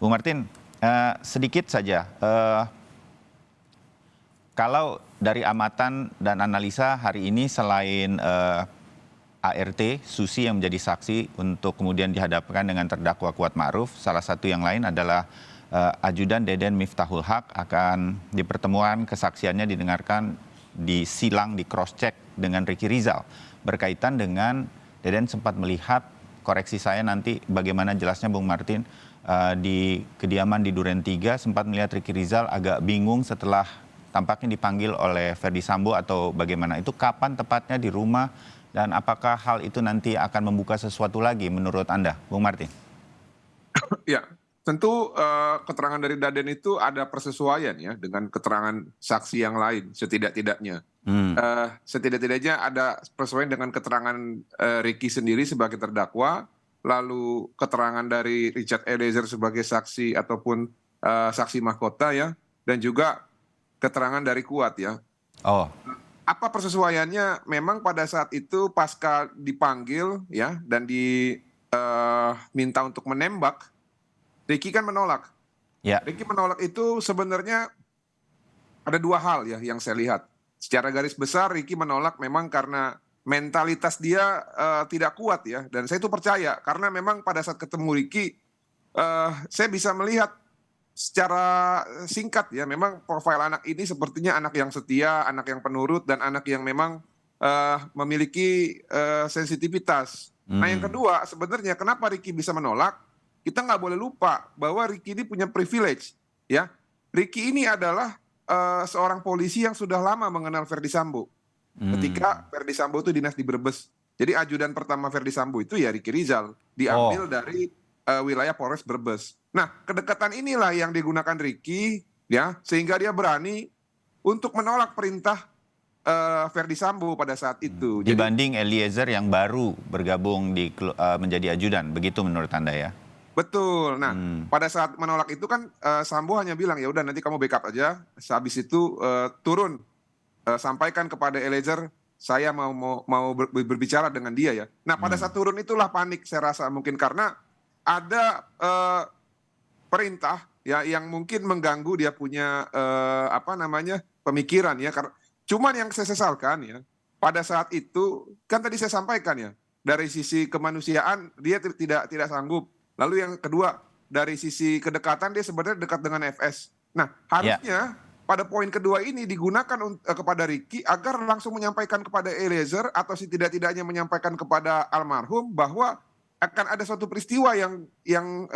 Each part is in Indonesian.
Bung Martin, sedikit saja, kalau dari amatan dan analisa hari ini selain ART, Susi yang menjadi saksi untuk kemudian dihadapkan dengan terdakwa Kuat Ma'ruf, salah satu yang lain adalah Ajudan Deden Miftahul Haq akan di pertemuan kesaksiannya didengarkan disilang, di cross check dengan Ricky Rizal berkaitan dengan Deden sempat melihat, koreksi saya nanti bagaimana jelasnya Bung Martin, di kediaman di Duren 3 sempat melihat Ricky Rizal agak bingung setelah tampaknya dipanggil oleh Ferdy Sambo atau bagaimana. Itu kapan tepatnya di rumah dan apakah hal itu nanti akan membuka sesuatu lagi menurut Anda, Bung Martin? Ya, tentu keterangan dari Daden itu ada persesuaian ya dengan keterangan saksi yang lain setidak-tidaknya. Setidak-tidaknya ada persesuaian dengan keterangan Ricky sendiri sebagai terdakwa, lalu keterangan dari Richard Eliezer sebagai saksi ataupun saksi mahkota ya, dan juga keterangan dari Kuat ya. Oh, Apa persesuaiannya? Memang pada saat itu pasca dipanggil ya dan diminta untuk menembak, Ricky kan menolak. ya, Ricky menolak itu sebenarnya ada dua hal ya yang saya lihat. Secara garis besar Ricky menolak memang karena mentalitas dia tidak kuat ya. Dan saya itu percaya karena memang pada saat ketemu Ricky, saya bisa melihat secara singkat ya, memang profil anak ini sepertinya anak yang setia, anak yang penurut, dan anak yang memang memiliki sensitivitas. Nah yang kedua sebenarnya kenapa Ricky bisa menolak, kita nggak boleh lupa bahwa Ricky ini punya privilege ya. Ricky ini adalah seorang polisi yang sudah lama mengenal Ferdy Sambo. Ketika Ferdy Sambo itu dinas di Brebes. Jadi ajudan pertama Ferdy Sambo itu ya Ricky Rizal, diambil oh, dari wilayah Polres Brebes. Nah, kedekatan inilah yang digunakan Ricky ya, sehingga dia berani untuk menolak perintah Ferdy Sambo pada saat itu. Jadi dibanding Eliezer yang baru bergabung menjadi ajudan, begitu menurut Anda ya? betul. Nah, pada saat menolak itu kan Sambo hanya bilang ya udah nanti kamu backup aja. Habis itu turun, sampaikan kepada Eliezer saya mau berbicara dengan dia ya. Nah, pada saat turun itulah panik saya rasa mungkin karena ada perintah ya yang mungkin mengganggu dia punya apa namanya pemikiran ya. Cuman yang saya sesalkan ya pada saat itu kan tadi saya sampaikan ya dari sisi kemanusiaan dia tidak sanggup. Lalu yang kedua dari sisi kedekatan dia sebenarnya dekat dengan FS. Nah Ya, harusnya pada poin kedua ini digunakan kepada Ricky agar langsung menyampaikan kepada Eliezer atau setidak-tidaknya menyampaikan kepada almarhum bahwa akan ada suatu peristiwa yang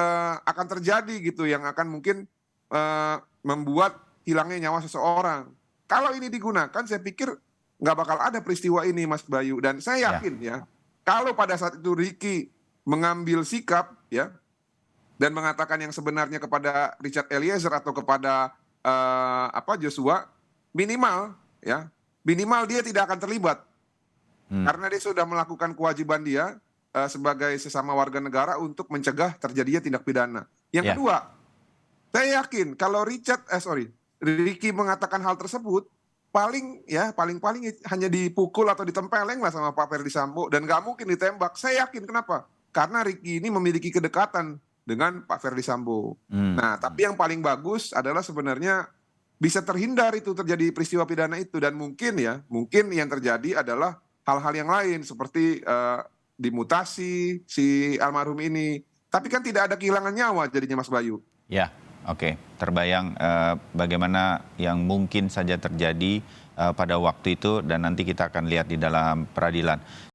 akan terjadi gitu, yang akan mungkin membuat hilangnya nyawa seseorang. Kalau ini digunakan, saya pikir nggak bakal ada peristiwa ini, Mas Bayu. Dan saya ya, yakin ya, kalau pada saat itu Ricky mengambil sikap ya dan mengatakan yang sebenarnya kepada Richard Eliezer atau kepada Joshua, minimal ya, minimal dia tidak akan terlibat karena dia sudah melakukan kewajiban dia sebagai sesama warga negara untuk mencegah terjadinya tindak pidana. Yang ya. kedua, saya yakin kalau Ricky mengatakan hal tersebut, paling hanya dipukul atau ditempeleng lah sama Pak Ferdy Sambo dan nggak mungkin ditembak. Saya yakin kenapa? Karena Ricky ini memiliki kedekatan dengan Pak Ferdy Sambo. Nah, tapi yang paling bagus adalah sebenarnya bisa terhindar itu terjadi peristiwa pidana itu dan mungkin yang terjadi adalah hal-hal yang lain seperti dimutasi si almarhum ini. Tapi kan tidak ada kehilangan nyawa jadinya Mas Bayu. Ya, oke. Terbayang bagaimana yang mungkin saja terjadi pada waktu itu dan nanti kita akan lihat di dalam peradilan.